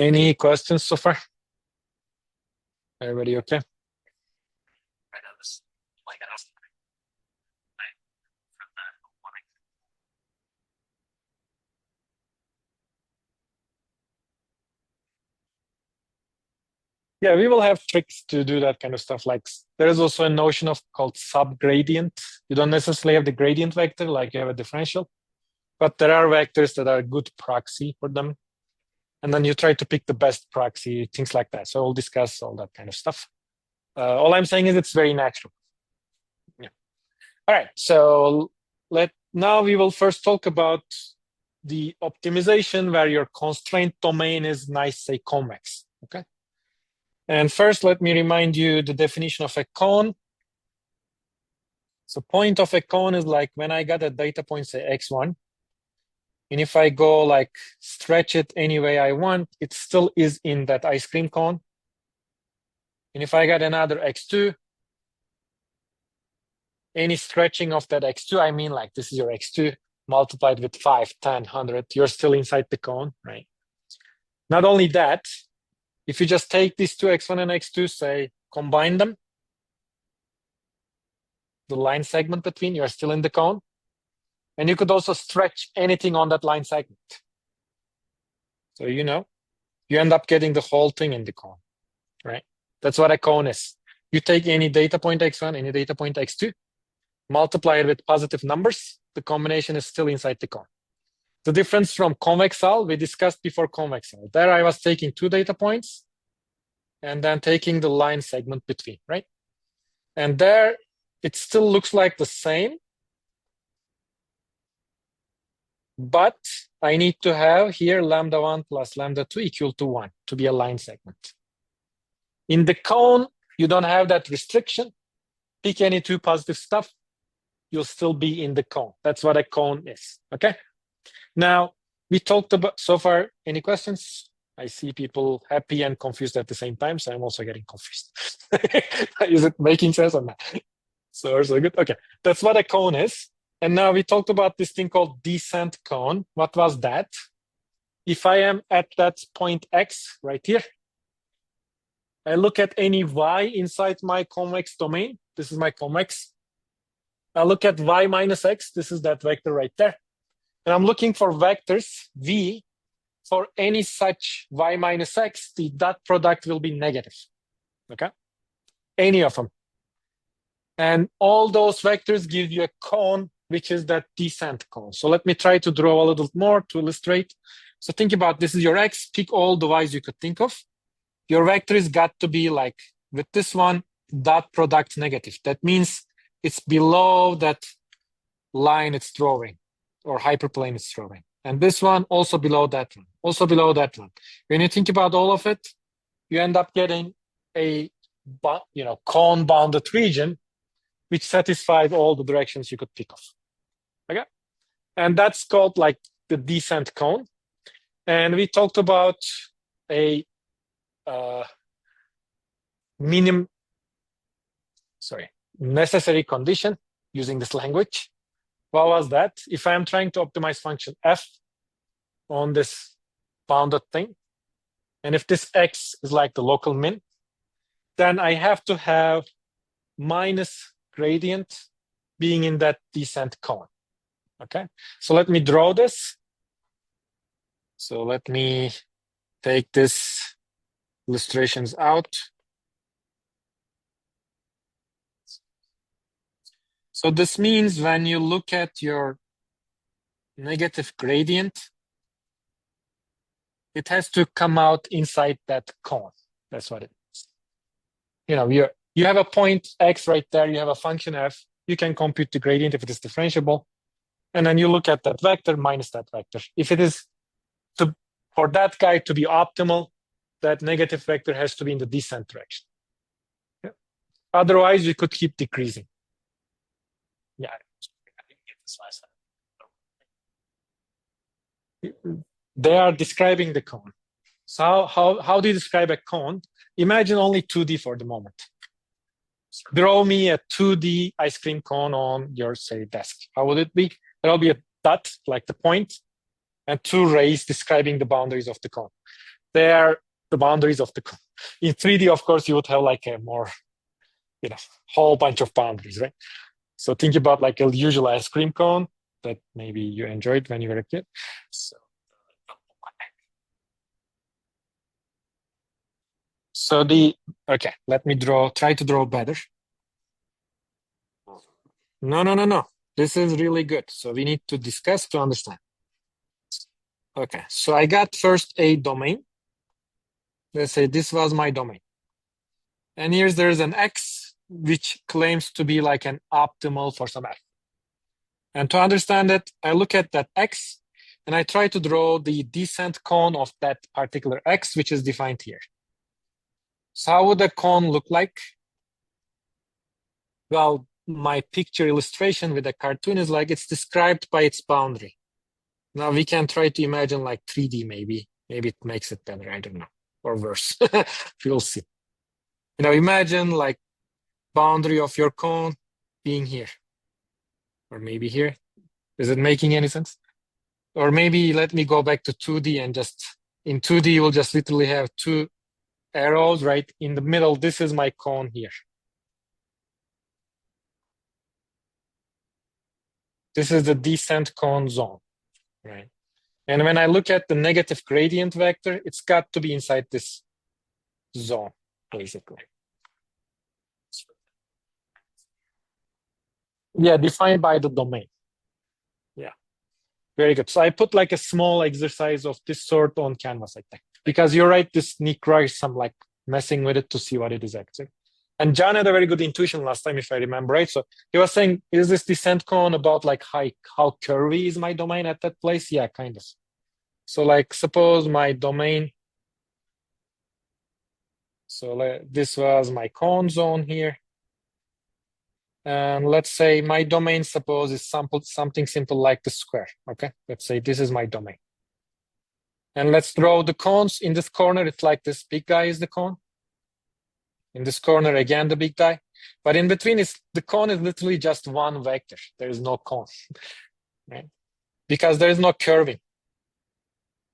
Any questions so far? Everybody okay? Yeah, we will have tricks to do that kind of stuff. Like there is also a notion of called subgradient. You don't necessarily have the gradient vector like you have a differential, but there are vectors that are a good proxy for them. And then you try to pick the best proxy, things like that. So we'll discuss all that kind of stuff. All I'm saying is it's very natural. Yeah. All right. So now we will first talk about the optimization where your constraint domain is nice, say convex. Okay. And first, let me remind you the definition of a cone. So point of a cone is like when I got a data point, say x1, and if I go like stretch it any way I want, it still is in that ice cream cone. And if I got another x2, any stretching of that x2, I mean like this is your x2 multiplied with 5, 10, 100, you're still inside the cone, right? Not only that, if you just take these two x1 and x2, say combine them, the line segment between, you're still in the cone. And you could also stretch anything on that line segment. So, you end up getting the whole thing in the cone, right? That's what a cone is. You take any data point x1, any data point x2, multiply it with positive numbers, the combination is still inside the cone. The difference from convexal, we discussed before convexal. There I was taking two data points and then taking the line segment between, right? And there it still looks like the same, but I need to have here lambda 1 plus lambda 2 equal to 1 to be a line segment. In the cone, you don't have that restriction. Pick any two positive stuff, you'll still be in the cone. That's what a cone is, okay? Now, we talked about, so far, any questions? I see people happy and confused at the same time, so I'm also getting confused. Is it making sense or not? So good, okay. That's what a cone is. And now we talked about this thing called descent cone. What was that? If I am at that point X right here, I look at any Y inside my convex domain. This is my convex. I look at Y minus X. This is that vector right there. And I'm looking for vectors V for any such Y minus X, the dot product will be negative, okay? Any of them. And all those vectors give you a cone, which is that descent cone. So let me try to draw a little more to illustrate. So think about this is your X, pick all the Y's you could think of. Your vector has got to be like, with this one, dot product negative. That means it's below that line it's drawing, or hyperplane it's drawing. And this one also below that one, also below that one. When you think about all of it, you end up getting a cone bounded region which satisfies all the directions you could pick of. Okay? And that's called like the descent cone. And we talked about a necessary condition using this language. What was that? If I am trying to optimize function f on this bounded thing, and if this x is like the local min, then I have to have minus gradient being in that descent cone. Okay, so let me draw this. So let me take this illustrations out. So this means when you look at your negative gradient, it has to come out inside that cone. That's what it is. You have a point x right there, you have a function f, you can compute the gradient if it is differentiable, and then you look at that vector minus that vector. If it is for that guy to be optimal, that negative vector has to be in the descent direction. Yeah. Otherwise, you could keep decreasing. Yeah. They are describing the cone. So how do you describe a cone? Imagine only 2D for the moment. Draw me a 2D ice cream cone on your, say, desk. How would it be? There'll be a dot, like the point, and two rays describing the boundaries of the cone. They are the boundaries of the cone. In 3D, of course, you would have like a more, whole bunch of boundaries, right? So think about like a usual ice cream cone that maybe you enjoyed when you were a kid. So okay, let me try to draw better. No, no, no, no. This is really good. So we need to discuss to understand. Okay, so I got first a domain. Let's say this was my domain. And there's an X which claims to be like an optimal for some F. And to understand it, I look at that X and I try to draw the descent cone of that particular X, which is defined here. So how would the cone look like? Well, my picture illustration with a cartoon is like it's described by its boundary. Now we can try to imagine like 3D maybe. Maybe it makes it better. I don't know. Or worse. We'll see. Imagine like boundary of your cone being here. Or maybe here. Is it making any sense? Or maybe let me go back to 2D and just in 2D you'll just literally have two arrows right in the middle. This is my cone here. This is the descent cone zone, right? And when I look at the negative gradient vector, it's got to be inside this zone, basically. Yeah, defined by the domain. Yeah, very good. So I put like a small exercise of this sort on canvas, I think, because you're right, this requires some like messing with it to see what it is actually. And John had a very good intuition last time, if I remember right. So he was saying, is this descent cone about like how curvy is my domain at that place? Yeah, kind of. So like suppose my domain, so this was my cone zone here. And let's say my domain, suppose, is something simple like the square. Okay, let's say this is my domain. And let's draw the cones. In this corner, it's like this big guy is the cone. In this corner, again, the big guy. But in between, the cone is literally just one vector. There is no cone, right? Because there is no curving.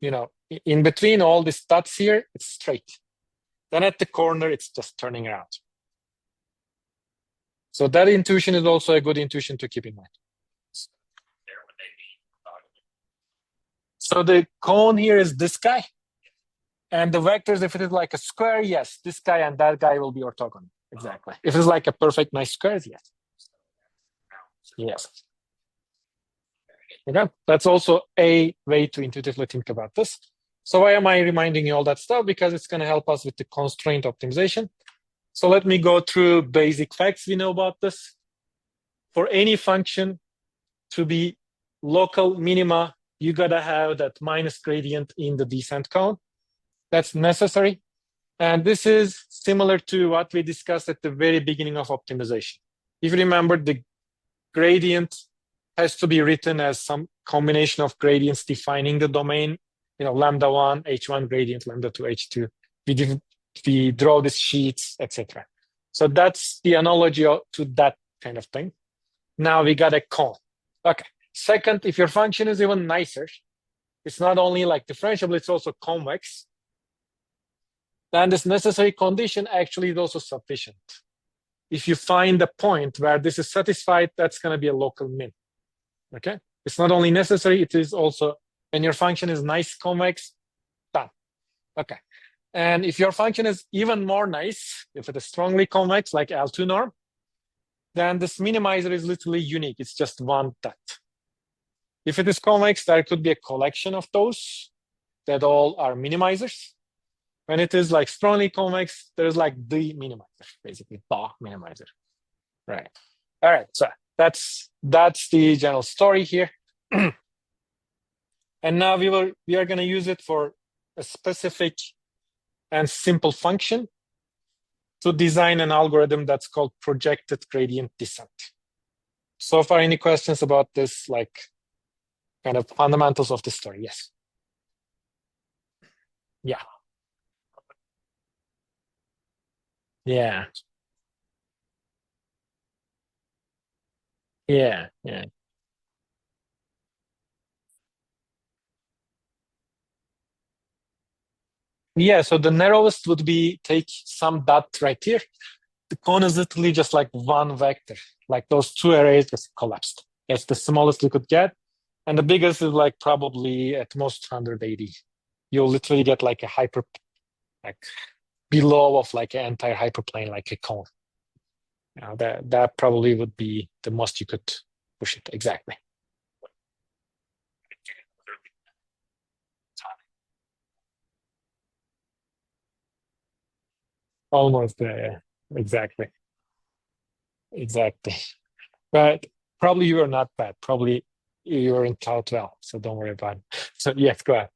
In between all these dots here, it's straight. Then at the corner, it's just turning around. So that intuition is also a good intuition to keep in mind. So the cone here is this guy. And the vectors, if it is like a square, yes, this guy and that guy will be orthogonal. Exactly. If it's like a perfect nice square, yes. Yes. Okay. That's also a way to intuitively think about this. So why am I reminding you all that stuff? Because it's going to help us with the constraint optimization. So let me go through basic facts we know about this. For any function to be local minima, you got to have that minus gradient in the descent cone. That's necessary. And this is similar to what we discussed at the very beginning of optimization. If you remember, the gradient has to be written as some combination of gradients defining the domain, lambda 1, h1 gradient, lambda 2, h2. We draw these sheets, etc. So that's the analogy to that kind of thing. Now we got a cone. Okay. Second, if your function is even nicer, it's not only like differentiable, it's also convex. Then this necessary condition actually is also sufficient. If you find a point where this is satisfied, that's going to be a local min. Okay? It's not only necessary, it is also, when your function is nice convex, done. Okay. And if your function is even more nice, if it is strongly convex, like L2 norm, then this minimizer is literally unique. It's just one dot. If it is convex, there could be a collection of those that all are minimizers. When it is like strongly convex, there's like the minimizer, basically the minimizer. Right. All right. So that's the general story here. And now we are going to use it for a specific and simple function to design an algorithm that's called projected gradient descent. So far, any questions about this, like kind of fundamentals of the story? Yes. Yeah. Yeah. Yeah. Yeah. Yeah, so the narrowest would be take some dot right here. The cone is literally just like one vector, like those two arrays just collapsed. It's the smallest you could get. And the biggest is like probably at most 180. You'll literally get like a hyper, like below of like an entire hyperplane, like a cone. That probably would be the most you could push it exactly. Almost, yeah, exactly, exactly. But probably you are not bad. Probably you're in Cloud 12, so don't worry about it. So yes, go ahead.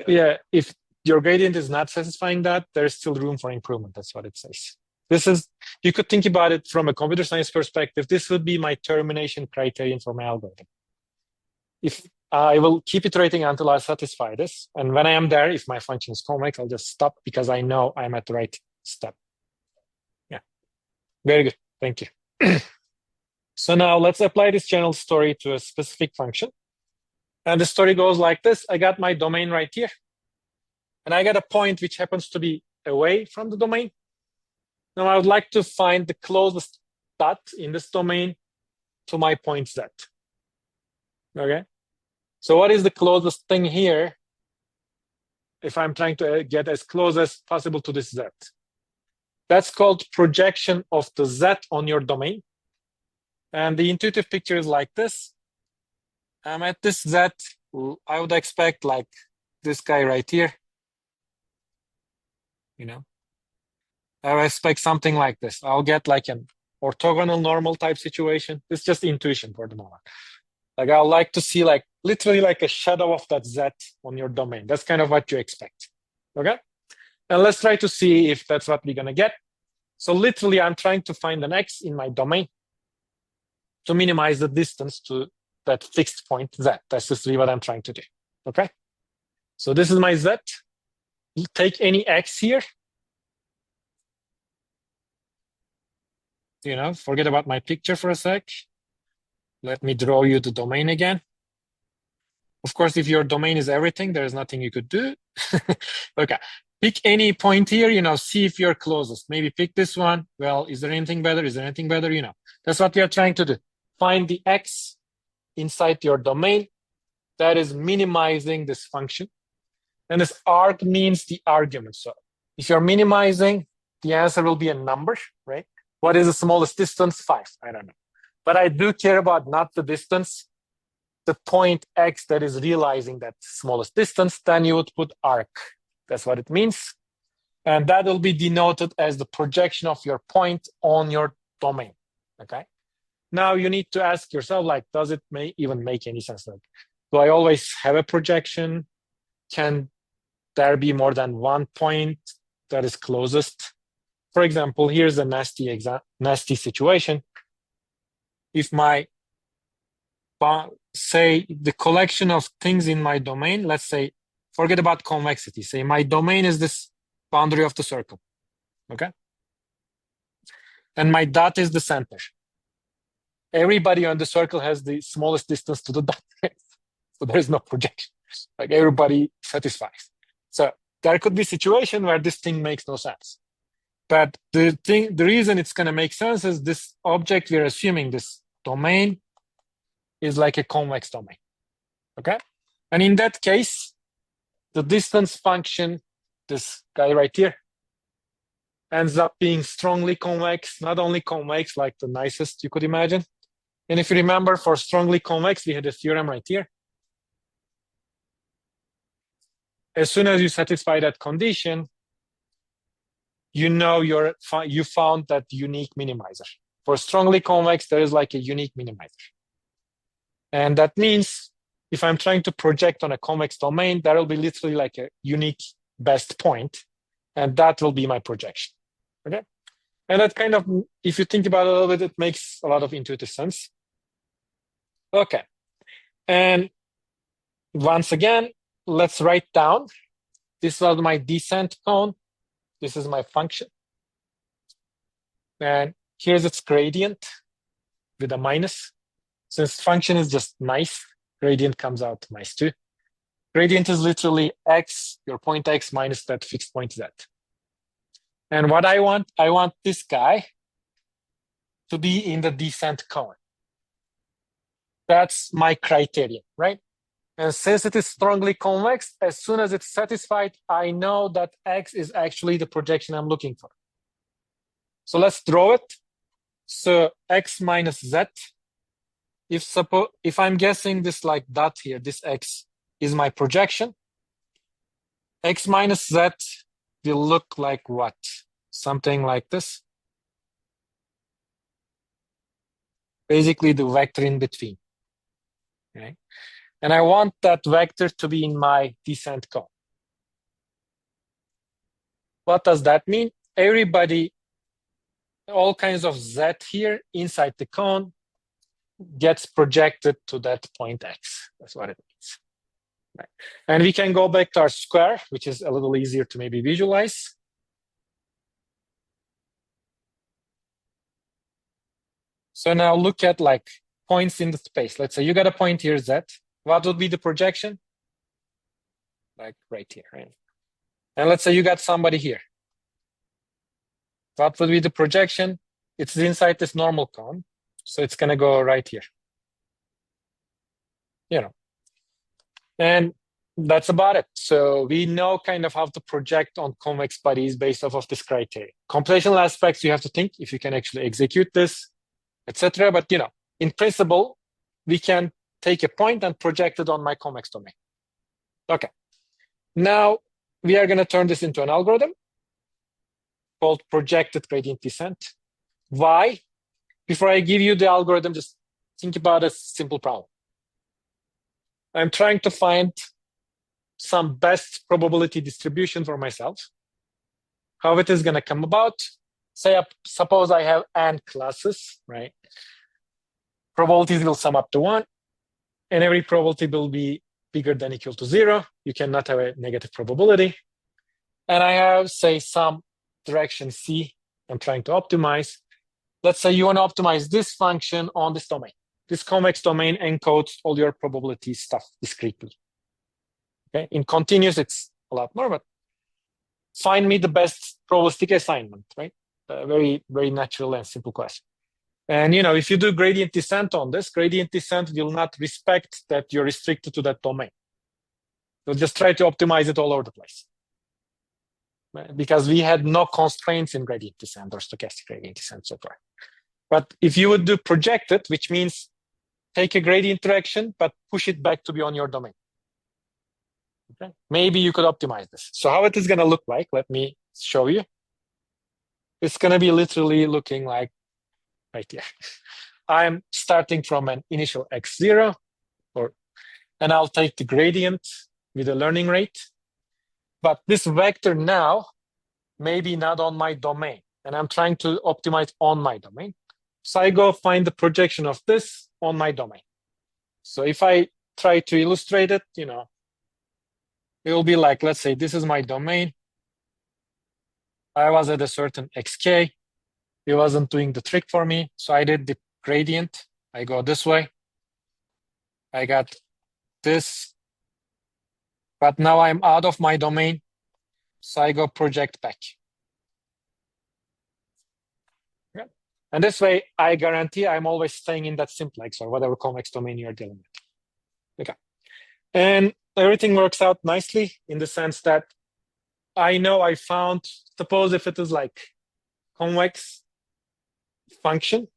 Yeah, if your gradient is not satisfying that, there's still room for improvement. That's what it says. This is, you could think about it from a computer science perspective. This would be my termination criterion for my algorithm. If I will keep iterating until I satisfy this, and when I am there, if my function is convex, I'll just stop because I know I'm at the right step. Yeah, very good. Thank you. So now let's apply this general story to a specific function. And the story goes like this. I got my domain right here. And I got a point which happens to be away from the domain. Now I would like to find the closest dot in this domain to my point Z. Okay. So what is the closest thing here if I'm trying to get as close as possible to this Z? That's called projection of the Z on your domain. And the intuitive picture is like this. I'm at this Z. I would expect like this guy right here. I would expect something like this. I'll get like an orthogonal normal type situation. It's just intuition for the moment. Like I'd like to see like literally like a shadow of that Z on your domain. That's kind of what you expect. Okay. And let's try to see if that's what we're going to get. So literally I'm trying to find an X in my domain to minimize the distance to that fixed point Z. That's just really what I'm trying to do. Okay. So this is my Z. Take any X here. Forget about my picture for a sec. Let me draw you the domain again. Of course, if your domain is everything, there's nothing you could do. Okay, pick any point here, see if you're closest. Maybe pick this one. Well, is there anything better? Is there anything better? That's what we are trying to do. Find the X inside your domain that is minimizing this function. And this arg means the argument. So if you're minimizing, the answer will be a number, right? What is the smallest distance? 5. I don't know. But I do care about not the distance, the point X that is realizing that smallest distance. Then you would put arc. That's what it means. And that will be denoted as the projection of your point on your domain. Okay. Now you need to ask yourself, like, does it even make any sense? Like, do I always have a projection? Can there be more than one point that is closest? For example, here's a nasty situation. If my, say, the collection of things in my domain, let's say, forget about convexity. Say my domain is this boundary of the circle, okay? And my dot is the center. Everybody on the circle has the smallest distance to the dot, so there's no projection. Like everybody satisfies. So there could be a situation where this thing makes no sense. But the reason it's going to make sense is this object we're assuming, this domain, is like a convex domain. Okay? And in that case, the distance function, this guy right here, ends up being strongly convex, not only convex, like the nicest you could imagine. And if you remember, for strongly convex, we had a theorem right here. As soon as you satisfy that condition, you found that unique minimizer. For strongly convex, there is like a unique minimizer. And that means if I'm trying to project on a convex domain, there will be literally like a unique best point, and that will be my projection. Okay. And that kind of, if you think about it a little bit, it makes a lot of intuitive sense. Okay. And once again, let's write down. This was my descent cone. This is my function. And here's its gradient with a minus. Since function is just nice, gradient comes out nice too. Gradient is literally x, your point x minus that fixed point z. And what I want this guy to be in the descent cone. That's my criterion, right? And since it is strongly convex, as soon as it's satisfied, I know that x is actually the projection I'm looking for. So let's draw it. So x minus z. If I'm guessing this like dot here, this x is my projection. X minus z will look like what? Something like this. Basically the vector in between. Okay. And I want that vector to be in my descent cone. What does that mean? Everybody, all kinds of z here inside the cone gets projected to that point x. That's what it means. Right. And we can go back to our square, which is a little easier to maybe visualize. So now look at like points in the space. Let's say you got a point here, z. What would be the projection? Like right here, right? And let's say you got somebody here. What would be the projection? It's inside this normal cone. So it's gonna go right here. You know. And that's about it. So we know kind of how to project on convex bodies based off of this criteria. Computational aspects, you have to think if you can actually execute this, etc. But in principle, we can take a point and project it on my convex domain. Okay. Now we are going to turn this into an algorithm called projected gradient descent. Why? Before I give you the algorithm, just think about a simple problem. I'm trying to find some best probability distribution for myself. How it is going to come about? Suppose I have n classes, right? Probabilities will sum up to 1, and every probability will be bigger than or equal to 0. You cannot have a negative probability. And I have, say, some direction C I'm trying to optimize. Let's say you want to optimize this function on this domain. This convex domain encodes all your probability stuff discretely. Okay, in continuous, it's a lot more, but find me the best probabilistic assignment, right? Very, very natural and simple question. And if you do gradient descent on this, gradient descent will not respect that you're restricted to that domain. So just try to optimize it all over the place. Because we had no constraints in gradient descent or stochastic gradient descent so far. But if you would do projected, which means take a gradient direction, but push it back to be on your domain. Okay. Maybe you could optimize this. So how it is going to look like, let me show you. It's going to be literally looking like right here. I'm starting from an initial x0, and I'll take the gradient with a learning rate. But this vector now may be not on my domain, and I'm trying to optimize on my domain. So I go find the projection of this on my domain. So if I try to illustrate it, it will be like, let's say this is my domain. I was at a certain xk. It wasn't doing the trick for me. So I did the gradient. I go this way. I got this. But now I'm out of my domain. So I go project back. Okay. And this way, I guarantee I'm always staying in that simplex or whatever convex domain you're dealing with. Okay. And everything works out nicely in the sense that I know I found, suppose if it is like convex function,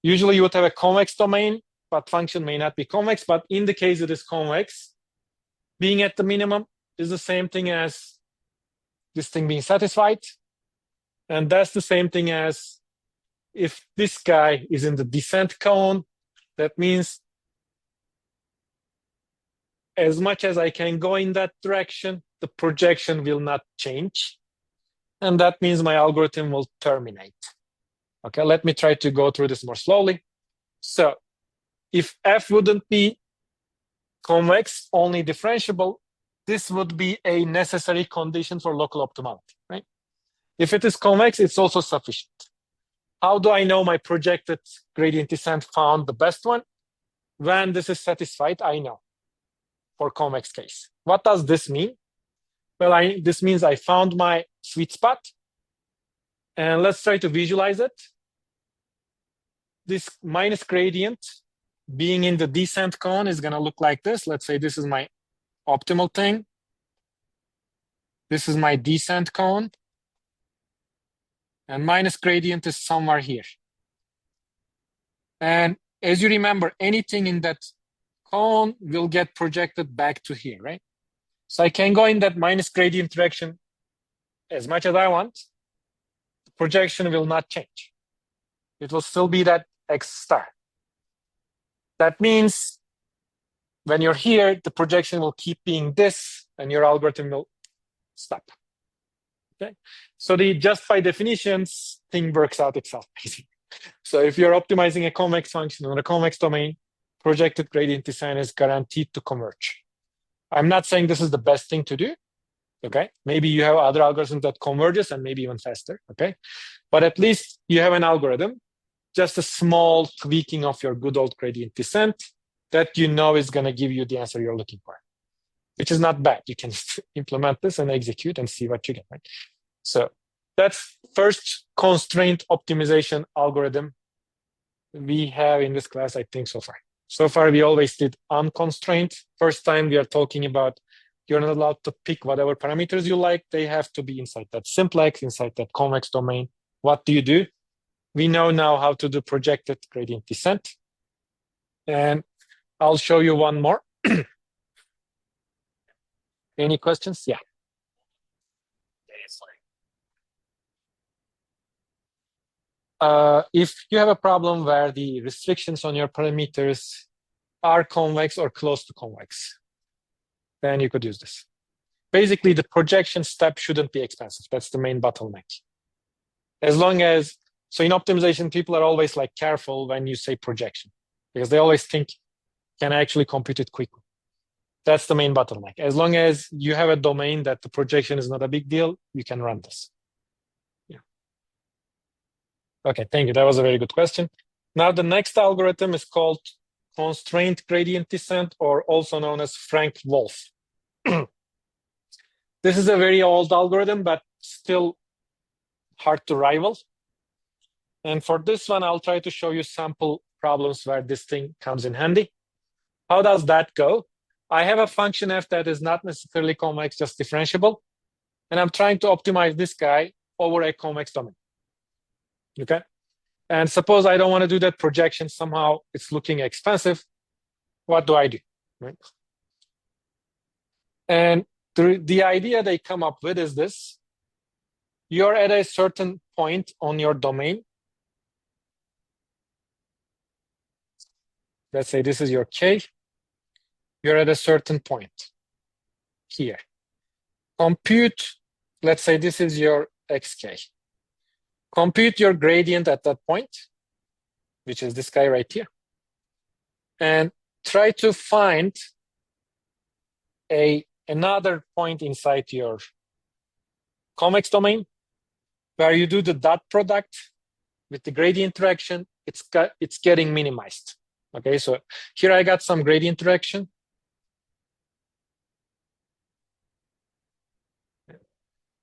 usually you would have a convex domain, but function may not be convex. But in the case it is convex, being at the minimum is the same thing as this thing being satisfied. And that's the same thing as if this guy is in the descent cone, that means as much as I can go in that direction, the projection will not change. And that means my algorithm will terminate. Okay, let me try to go through this more slowly. So if f wouldn't be convex, only differentiable, this would be a necessary condition for local optimality, right? If it is convex, it's also sufficient. How do I know my projected gradient descent found the best one? when this is satisfied, I know for convex case. What does this mean? Well, this means I found my sweet spot. And let's try to visualize it. This minus gradient being in the descent cone is going to look like this. Let's say this is my optimal thing. This is my descent cone. And minus gradient is somewhere here. And as you remember, anything in that cone will get projected back to here, right? So I can go in that minus gradient direction as much as I want. The projection will not change. It will still be that X star. That means when you're here, the projection will keep being this, and your algorithm will stop. Okay, so just by definitions, thing works out itself, basically. So if you're optimizing a convex function on a convex domain, projected gradient descent is guaranteed to converge. I'm not saying this is the best thing to do. Okay, maybe you have other algorithms that converges and maybe even faster. Okay, but at least you have an algorithm, just a small tweaking of your good old gradient descent that you know is going to give you the answer you're looking for, which is not bad. You can implement this and execute and see what you get, right? So that's first constraint optimization algorithm we have in this class, I think, so far. So far, we always did unconstrained. First time we are talking about you're not allowed to pick whatever parameters you like. They have to be inside that simplex, inside that convex domain. What do? We know now how to do projected gradient descent. And I'll show you one more. Any questions? Yeah. If you have a problem where the restrictions on your parameters are convex or close to convex, then you could use this. Basically, the projection step shouldn't be expensive. That's the main bottleneck. As long as, so in optimization, people are always like careful when you say projection, because they always think, can I actually compute it quickly? That's the main bottleneck. As long as you have a domain that the projection is not a big deal, you can run this. Yeah. Okay, thank you. That was a very good question. Now the next algorithm is called constraint gradient descent, or also known as Frank-Wolf. This is a very old algorithm, but still hard to rival. And for this one, I'll try to show you sample problems where this thing comes in handy. How does that go? I have a function f that is not necessarily convex, just differentiable. And I'm trying to optimize this guy over a convex domain. Okay. And suppose I don't want to do that projection. Somehow it's looking expensive. What do I do? Right? And the idea they come up with is this. You're at a certain point on your domain. Let's say this is your K. You're at a certain point here. Compute, let's say this is your XK. Compute your gradient at that point, which is this guy right here. And try to find another point inside your convex domain where you do the dot product with the gradient direction. It's getting minimized. Okay, so here I got some gradient direction.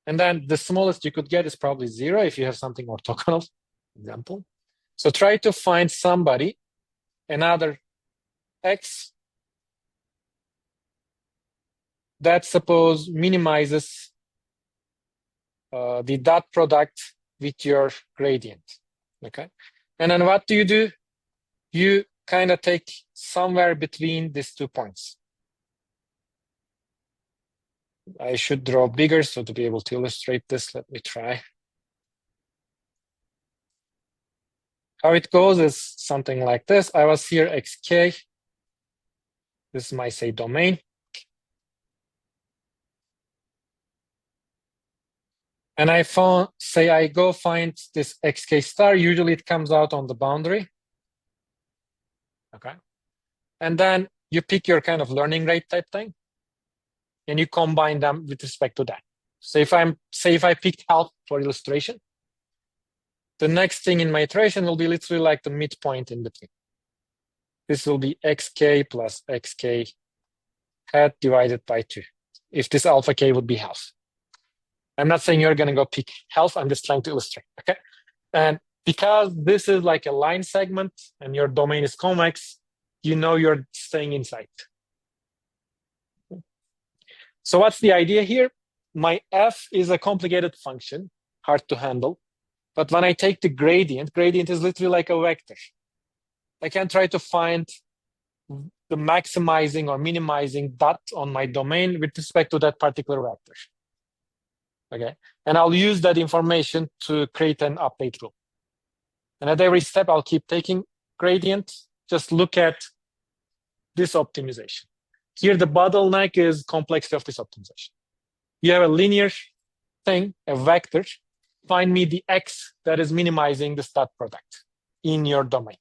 And then the smallest you could get is probably 0 if you have something orthogonal, example. So try to find somebody, another x, that suppose minimizes the dot product with your gradient. Okay, and then what do? You kind of take somewhere between these 2 points. I should draw bigger so to be able to illustrate this. Let me try. How it goes is something like this. I was here xk. This is my, say, domain. And I found, say I go find this xk star. Usually it comes out on the boundary. Okay. And then you pick your kind of learning rate type thing. And you combine them with respect to that. So if I picked half for illustration, the next thing in my iteration will be literally like the midpoint in between. This will be xk plus xk hat divided by 2. If this alpha k would be half. I'm not saying you're going to go pick half. I'm just trying to illustrate. Okay. And because this is like a line segment and your domain is convex, you know you're staying inside. So what's the idea here? My f is a complicated function, hard to handle. But when I take the gradient is literally like a vector. I can try to find the maximizing or minimizing dot on my domain with respect to that particular vector. Okay, and I'll use that information to create an update rule. And at every step, I'll keep taking gradient. Just look at this optimization. Here, the bottleneck is complexity of this optimization. You have a linear thing, a vector. Find me the x that is minimizing the dot product in your domain.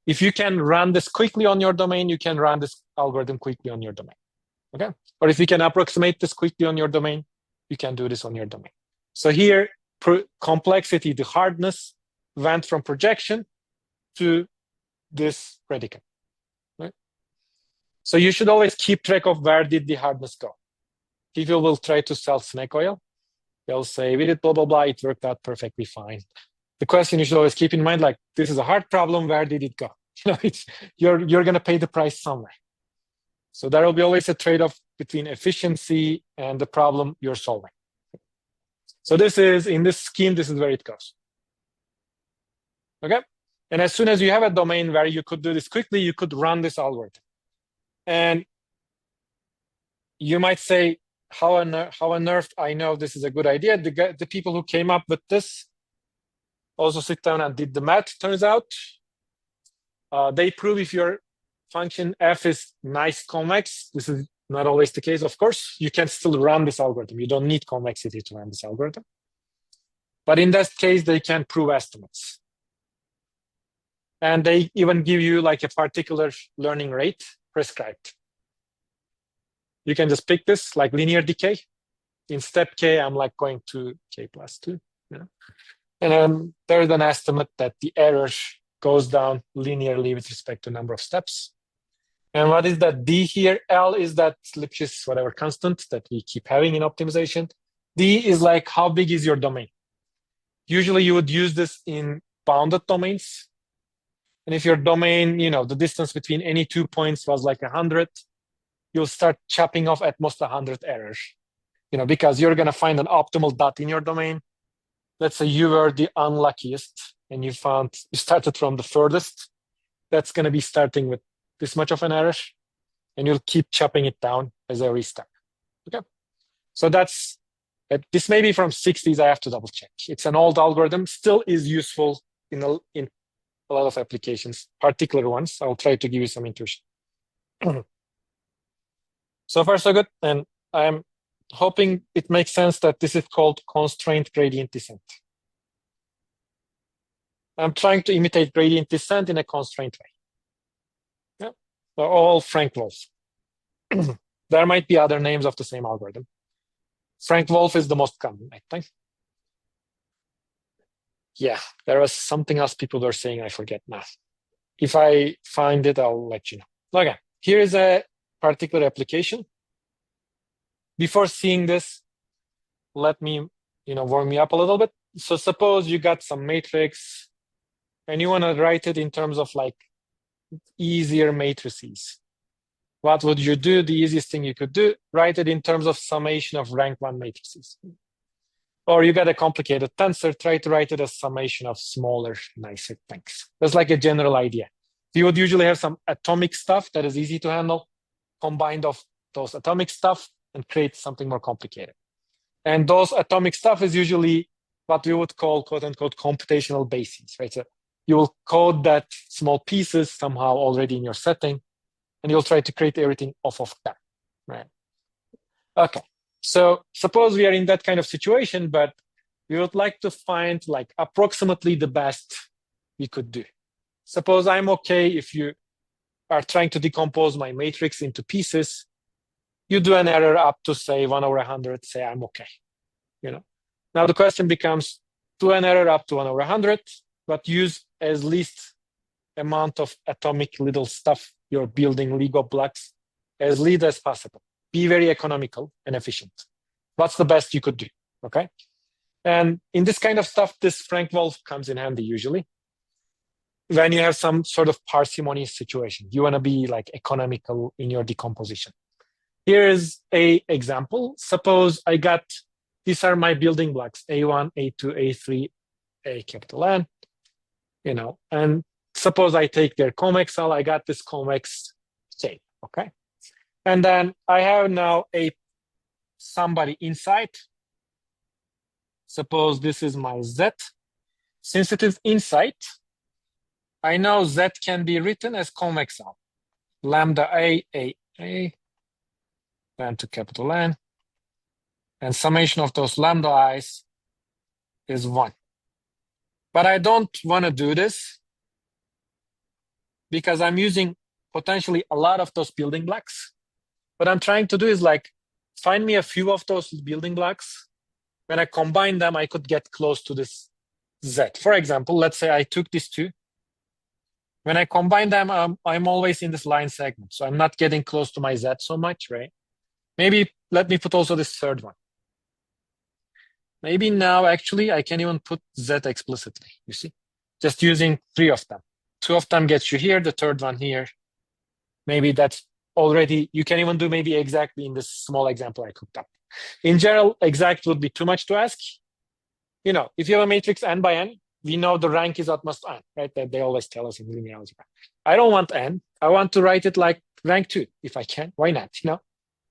If you can run this quickly on your domain, you can run this algorithm quickly on your domain. Okay? Or if you can approximate this quickly on your domain, you can do this on your domain. So here, complexity, the hardness, went from projection to this predicate. Right? So you should always keep track of where did the hardness go. People will try to sell snake oil. They'll say, we did blah, blah, blah. It worked out perfectly fine. The question you should always keep in mind, like, this is a hard problem. Where did it go? You're going to pay the price somewhere. So there will be always a trade-off between efficiency and the problem you're solving. So this is, in this scheme, this is where it goes. Okay? And as soon as you have a domain where you could do this quickly, you could run this algorithm. And you might say, how on earth I know this is a good idea? The people who came up with this also sit down and did the math, turns out. They prove if your function f is nice convex. This is not always the case, of course. You can still run this algorithm. You don't need convexity to run this algorithm. But in that case, they can prove estimates. And they even give you like a particular learning rate prescribed. You can just pick this like linear decay. In step k, I'm like going to k plus 2. You know? And then there's an estimate that the error goes down linearly with respect to number of steps. And what is that D here? L is that Lipschitz whatever constant that we keep having in optimization. D is like how big is your domain? Usually you would use this in bounded domains. And if your domain, the distance between any 2 points was like 100, you'll start chopping off at most 100 errors, because you're going to find an optimal dot in your domain. Let's say you were the unluckiest and you started from the furthest. That's going to be starting with this much of an error, and you'll keep chopping it down as every step. Okay. So this may be from 60s. I have to double check. It's an old algorithm, still is useful in a lot of applications, particular ones. I'll try to give you some intuition. So far, so good. And I'm hoping it makes sense that this is called constraint gradient descent. I'm trying to imitate gradient descent in a constraint way. Yeah. They're all Frank-Wolf. There might be other names of the same algorithm. Frank-Wolf is the most common, I think. Yeah, there was something else people were saying, I forget now. If I find it, I'll let you know. Okay, here is a particular application. Before seeing this, let me, warm me up a little bit. So suppose you got some matrix and you want to write it in terms of like easier matrices. What would you do? The easiest thing you could do, write it in terms of summation of rank 1 matrices. Or you got a complicated tensor, try to write it as summation of smaller, nicer things. That's like a general idea. You would usually have some atomic stuff that is easy to handle, combined of those atomic stuff and create something more complicated. And those atomic stuff is usually what we would call, quote unquote, computational bases, right? So you will code that small pieces somehow already in your setting, and you'll try to create everything off of that, right? Okay, so suppose we are in that kind of situation, but we would like to find like approximately the best we could do. Suppose I'm okay if you are trying to decompose my matrix into pieces, you do an error up to say 1/100, say I'm okay. Now the question becomes, do an error up to 1/100, but use as least amount of atomic little stuff you're building Lego blocks as little as possible. Be very economical and efficient. What's the best you could do? Okay. And in this kind of stuff, this Frank Wolf comes in handy usually. When you have some sort of parsimonious situation, you want to be like economical in your decomposition. Here is a example. Suppose I got, these are my building blocks, A1, A2, A3, A capital N, and suppose I take their convex hull, I got this convex shape, okay? And then I have now somebody inside. Suppose this is my Z. Since it is inside, I know Z can be written as convex hull. Lambda A, then to capital N. And summation of those lambda i's is 1. But I don't want to do this because I'm using potentially a lot of those building blocks. What I'm trying to do is like, find me a few of those building blocks. When I combine them, I could get close to this Z. For example, let's say I took these two. When I combine them, I'm always in this line segment. So I'm not getting close to my Z so much, right? Maybe let me put also this third one. Maybe now actually I can even put Z explicitly, you see? Just using 3 of them. 2 of them gets you here, the third one here. Maybe that's already, you can even do maybe exactly in this small example I cooked up. In general, exact would be too much to ask. If you have a matrix n by n, we know the rank is at most n, right? That they always tell us in linear algebra. I don't want n. I want to write it like rank 2 if I can. Why not?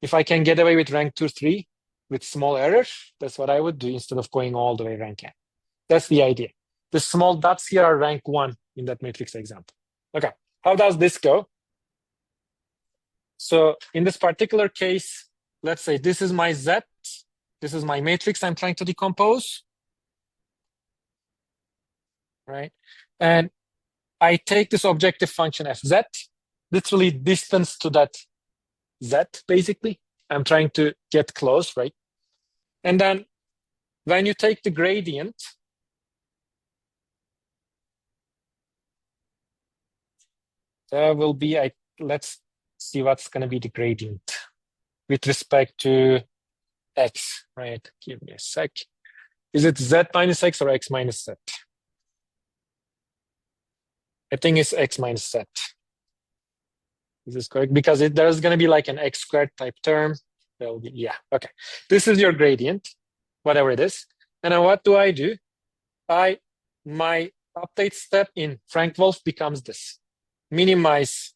If I can get away with rank 2, 3 with small errors, that's what I would do instead of going all the way rank n. That's the idea. The small dots here are rank 1 in that matrix example. Okay, how does this go? So in this particular case, let's say this is my Z. This is my matrix I'm trying to decompose. Right? And I take this objective function fz, literally distance to that Z, basically. I'm trying to get close, right? And then when you take the gradient, there will be, let's see what's going to be the gradient with respect to x, right? Give me a sec. Is it Z minus X or X minus Z? I think it's X minus Z. Is this correct? Because there's going to be like an X squared type term. There'll be, yeah, okay. This is your gradient, whatever it is. And then what do? My update step in Frank Wolf becomes this. Minimize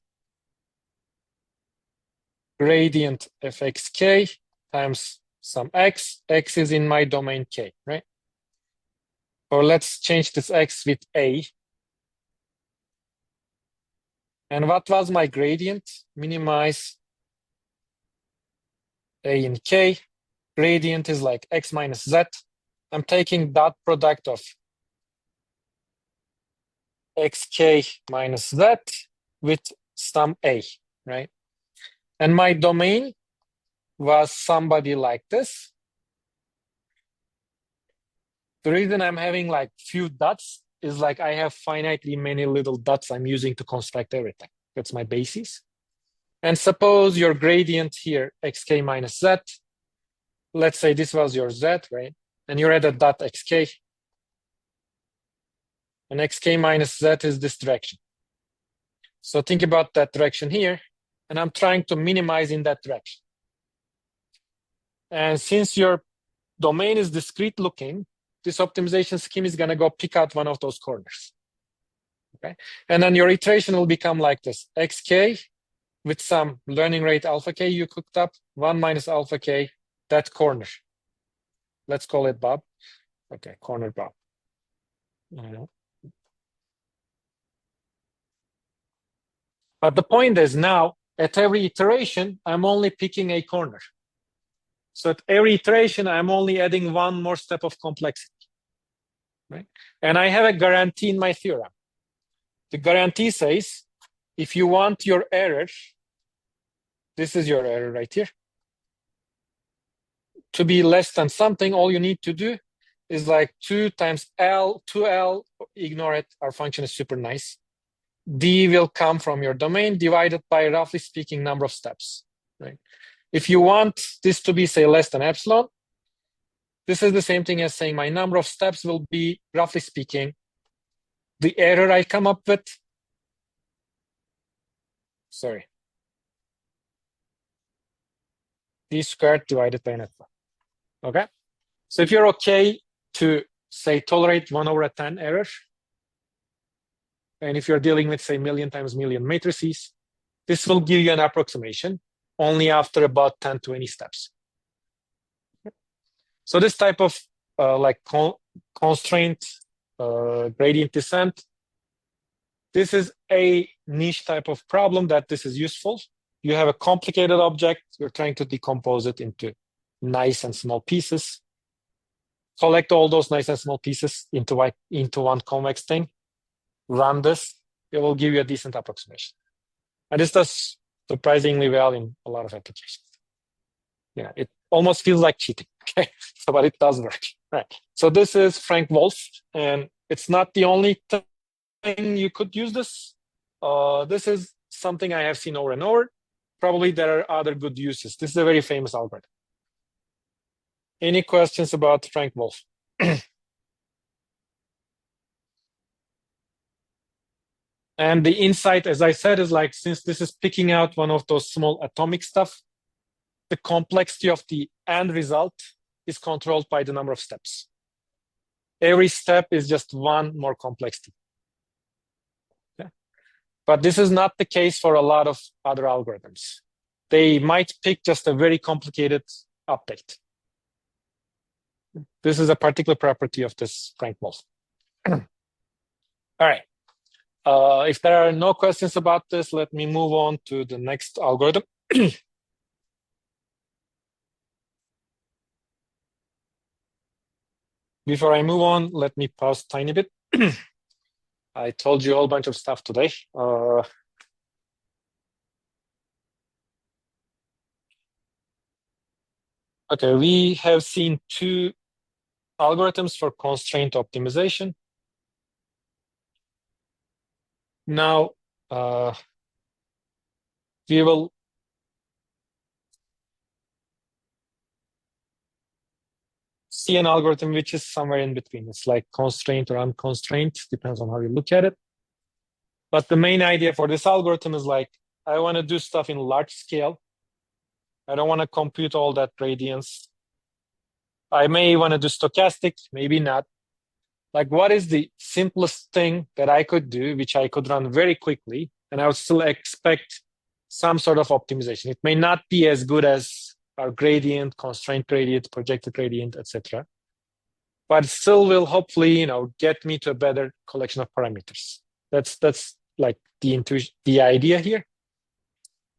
gradient fxk times some x. X is in my domain k, right? Or let's change this x with a. And what was my gradient? Minimize a in k. Gradient is like x minus z. I'm taking dot product of xk minus z with some a, right? And my domain was somebody like this. The reason I'm having like few dots is like I have finitely many little dots I'm using to construct everything. That's my basis. And suppose your gradient here, xk minus z, let's say this was your z, right? And you're at a dot xk. And xk minus z is this direction. So think about that direction here. And I'm trying to minimize in that direction. And since your domain is discrete looking, this optimization scheme is going to go pick out one of those corners. Okay. And then your iteration will become like this. xk with some learning rate alpha k you cooked up, 1 minus alpha k, that corner. Let's call it Bob. Okay, corner Bob. But the point is now, at every iteration, I'm only picking a corner. So at every iteration, I'm only adding one more step of complexity. Right? And I have a guarantee in my theorem. The guarantee says, if you want your error, this is your error right here, to be less than something, all you need to do is like 2 times L, 2L, ignore it, our function is super nice. D will come from your domain divided by, roughly speaking, number of steps, right? If you want this to be, say, less than epsilon, this is the same thing as saying my number of steps will be, roughly speaking, the error I come up with. Sorry. D squared divided by net. Okay? So if you're okay to, say, tolerate 1/10 error, and if you're dealing with, say, million times million matrices, this will give you an approximation only after about 10, 20 steps. So this type of like constraint gradient descent, this is a niche type of problem that this is useful. You have a complicated object, you're trying to decompose it into nice and small pieces. Collect all those nice and small pieces into one convex thing. Run this, it will give you a decent approximation. And this does surprisingly well in a lot of applications. Yeah, it almost feels like cheating, okay? So, but it does work, right? So this is Frank Wolf, and it's not the only thing you could use this. This is something I have seen over and over. Probably there are other good uses. This is a very famous algorithm. Any questions about Frank Wolf? And the insight, as I said, is like, since this is picking out one of those small atomic stuff, the complexity of the end result is controlled by the number of steps. Every step is just one more complexity. Yeah. But this is not the case for a lot of other algorithms. They might pick just a very complicated update. This is a particular property of this Frank Wolf. All right. If there are no questions about this, let me move on to the next algorithm. Before I move on, let me pause a tiny bit. I told you a whole bunch of stuff today. Okay, we have seen two algorithms for constraint optimization. Now, we will see an algorithm which is somewhere in between. It's like constraint or unconstrained, depends on how you look at it. But the main idea for this algorithm is like, I want to do stuff in large scale. I don't want to compute all that gradients. I may want to do stochastic, maybe not. Like, what is the simplest thing that I could do, which I could run very quickly, and I would still expect some sort of optimization. It may not be as good as our gradient, constraint gradient, projected gradient, etc. But still will hopefully, get me to a better collection of parameters. That's like the idea here.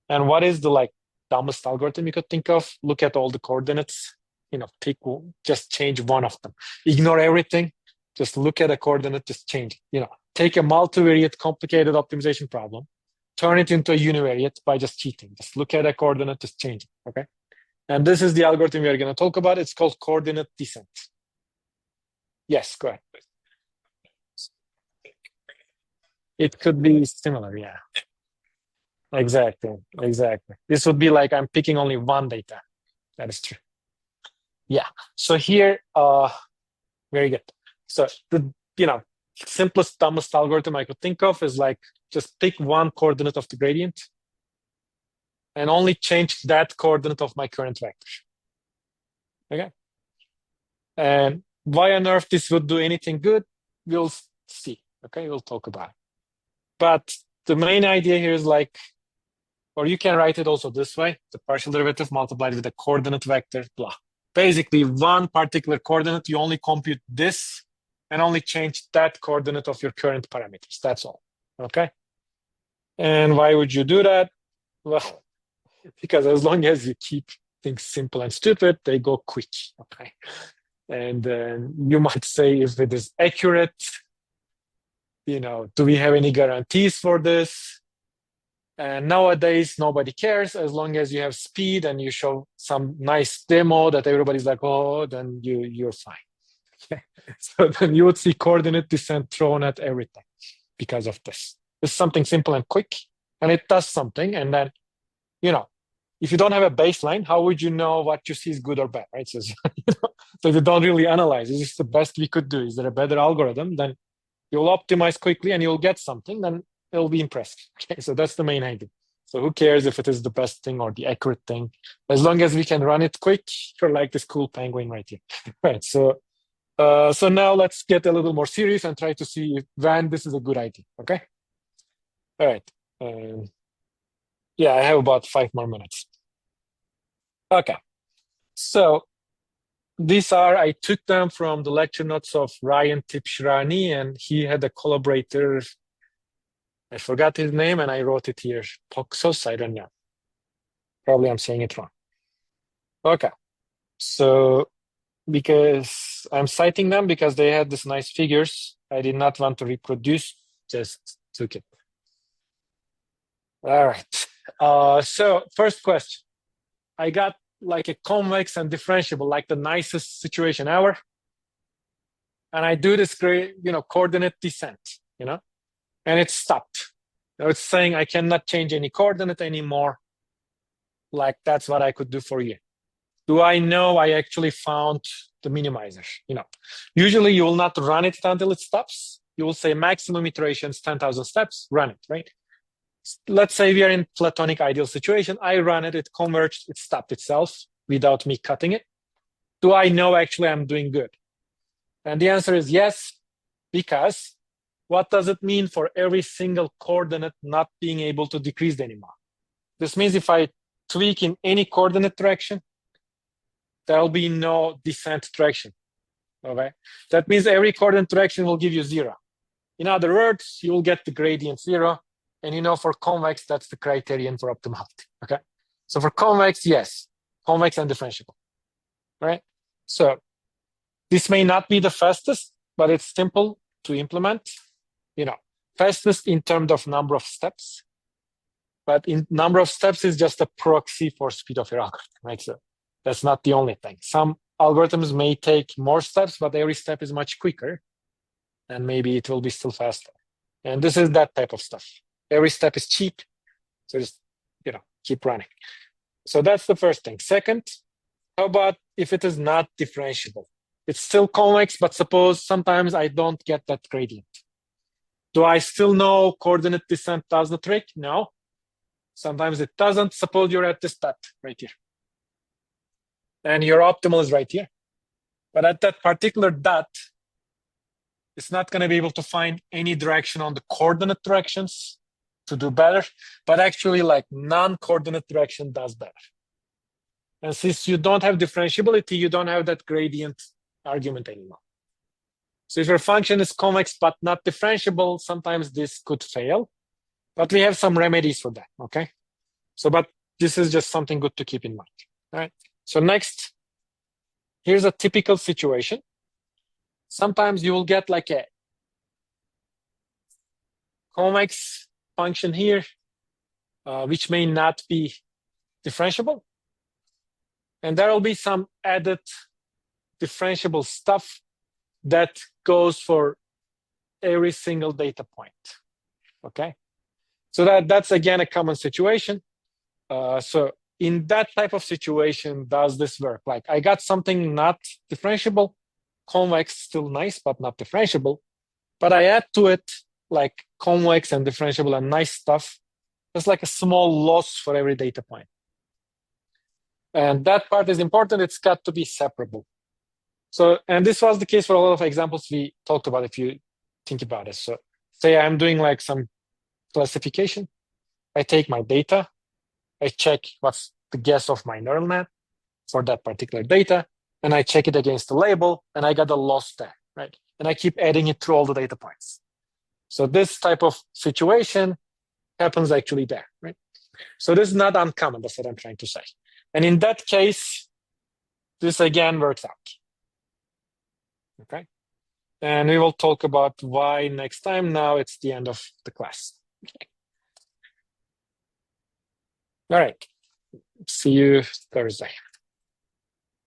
And what is the like dumbest algorithm you could think of? Look at all the coordinates, pick, just change one of them. Ignore everything. Just look at a coordinate, just change it. Take a multivariate complicated optimization problem, turn it into a univariate by just cheating. Just look at a coordinate, just change it, okay? And this is the algorithm we are going to talk about. It's called coordinate descent. Yes, go ahead. It could be similar, yeah. Exactly. This would be like I'm picking only one data. That is true. Yeah. So here, very good. So the simplest, dumbest algorithm I could think of is like just pick one coordinate of the gradient and only change that coordinate of my current vector. Okay. And why on earth this would do anything good, we'll see. Okay, we'll talk about it. But the main idea here is like, or you can write it also this way, the partial derivative multiplied with a coordinate vector, blah. Basically, one particular coordinate, you only compute this and only change that coordinate of your current parameters. That's all, okay? And why would you do that? Well, because as long as you keep things simple and stupid, they go quick, okay? And you might say, if it is accurate, do we have any guarantees for this? And nowadays, nobody cares. As long as you have speed and you show some nice demo that everybody's like, oh, then you're fine. Okay. So then you would see coordinate descent thrown at everything because of this. It's something simple and quick, and it does something. And then, you know, if you don't have a baseline, how would you know what you see is good or bad, right? So, so if you don't really analyze, is this the best we could do? Is there a better algorithm? Then you'll optimize quickly and you'll get something, then it'll be impressive. Okay, so that's the main idea. So who cares if it is the best thing or the accurate thing? As long as we can run it quick, you're like this cool penguin right here. Right, so now let's get a little more serious and try to see when this is a good idea, okay? All right. Yeah, I have about 5 more minutes. Okay, so I took them from the lecture notes of Ryan Tipshrani, and he had a collaborator, I forgot his name, and I wrote it here, Poxos, I don't know. Probably I'm saying it wrong. Okay, so because I'm citing them because they had these nice figures, I did not want to reproduce, just took it. All right, so first question. I got like a convex and differentiable, like the nicest situation ever. And I do this great, coordinate descent, and it stopped. It's saying I cannot change any coordinate anymore. Like that's what I could do for you. Do I know I actually found the minimizer? Usually you will not run it until it stops. You will say maximum iterations, 10,000 steps, run it, right? Let's say we are in platonic ideal situation. I run it, it converged, it stopped itself without me cutting it. Do I know actually I'm doing good? And the answer is yes, because what does it mean for every single coordinate not being able to decrease anymore? This means if I tweak in any coordinate direction, there'll be no descent direction, okay? That means every coordinate direction will give you 0. In other words, you will get the gradient 0. And for convex, that's the criterion for optimality, okay? So for convex, yes, convex and differentiable, right? So this may not be the fastest, but it's simple to implement. Fastest in terms of number of steps, but in number of steps is just a proxy for speed of your algorithm, right? So that's not the only thing. Some algorithms may take more steps, but every step is much quicker, and maybe it will be still faster. And this is that type of stuff. Every step is cheap, so just keep running. So that's the first thing. Second, how about if it is not differentiable? It's still convex, but suppose sometimes I don't get that gradient. Do I still know coordinate descent does the trick? No. Sometimes it doesn't. Suppose you're at this dot right here. And your optimal is right here. But at that particular dot, it's not going to be able to find any direction on the coordinate directions to do better, but actually like non-coordinate direction does better. And since you don't have differentiability, you don't have that gradient argument anymore. So if your function is convex but not differentiable, sometimes this could fail, but we have some remedies for that, okay? So, but this is just something good to keep in mind, all right? So next, here's a typical situation. Sometimes you will get like a convex function here, which may not be differentiable. And there will be some added differentiable stuff that goes for every single data point, okay? So that's again a common situation. So in that type of situation, does this work? Like I got something not differentiable, convex, still nice, but not differentiable. But I add to it like convex and differentiable and nice stuff. It's like a small loss for every data point. And that part is important. It's got to be separable. So, and this was the case for a lot of examples we talked about if you think about it. So say I'm doing like some classification. I take my data. I check what's the guess of my neural net for that particular data. And I check it against the label. And I got a loss there, right? And I keep adding it through all the data points. So this type of situation happens actually there, right? So this is not uncommon. That's what I'm trying to say. And in that case, this again works out. Okay. And we will talk about why next time. Now it's the end of the class. Okay. All right. See you Thursday.